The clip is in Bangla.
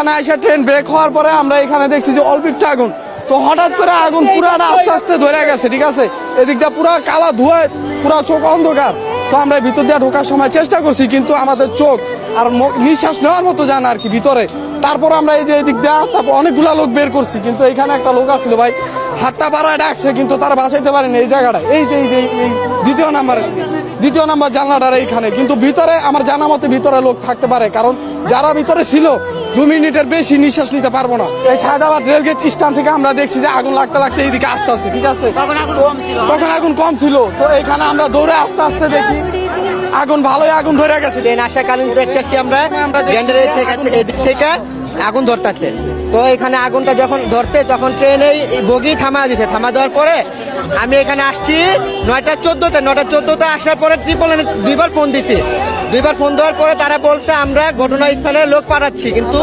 এখানে আইসা ট্রেন ব্রেক হওয়ার পরে আমরা এখানে দেখছি যে অল্প একটু আগুন, তো হঠাৎ করে আগুন পুরাটা আস্তে আস্তে ধরে গেছে, ঠিক আছে। এদিকটা পুরা কালা ধোঁয়ায় পুরা চোখ অন্ধকার। তো আমরা ভিতর দিয়ে ঢোকার সময় চেষ্টা করছি, কিন্তু আমাদের চোখ আর নিঃশ্বাস নেওয়ার মতো যান আর কি ভিতরে। তারপর আমরা এই যে এদিক দিয়ে তারপর অনেকগুলা লোক বের করছি, কিন্তু এখানে একটা লোক আসছিল ভাই, হাতটা পাড়ায় ডাকছে, কিন্তু তারা বাঁচাইতে পারেনি এই জায়গাটা। এই যে এই দ্বিতীয় নাম্বার জানলাটার এইখানে, কিন্তু ভিতরে আমার জানা মতে ভিতরে লোক থাকতে পারে, কারণ যারা ভিতরে ছিল 2 মিনিটের বেশি নিঃশ্বাস নিতে পারবো না। এই সায়দাবাদ রেলগেট স্ট্যান্ড থেকে আমরা দেখছি যে আগুন লাগতে লাগতে এইদিকে আসতে আছে, ঠিক আছে। তখন আগুন কম ছিল, তো এখানে আমরা দৌড়ে আস্তে আস্তে দেখি আগুন ভালোই আগুন ধরে গেছে। ট্রেন আসাকালীন দেখতেছি আমরা এদিক থেকে আগুন ধরতেছে। তো এখানে আগুনটা যখন ধরছে তখন ট্রেনের বগি থামা দিচ্ছে। থামা দেওয়ার পরে আমি এখানে আসছি 9:14 আসার পরে ট্রিপল 2বার ফোন দিছি। 2বার ফোন দেওয়ার পরে তারা বলছে আমরা ঘটনাস্থলে লোক পাঠাচ্ছি, কিন্তু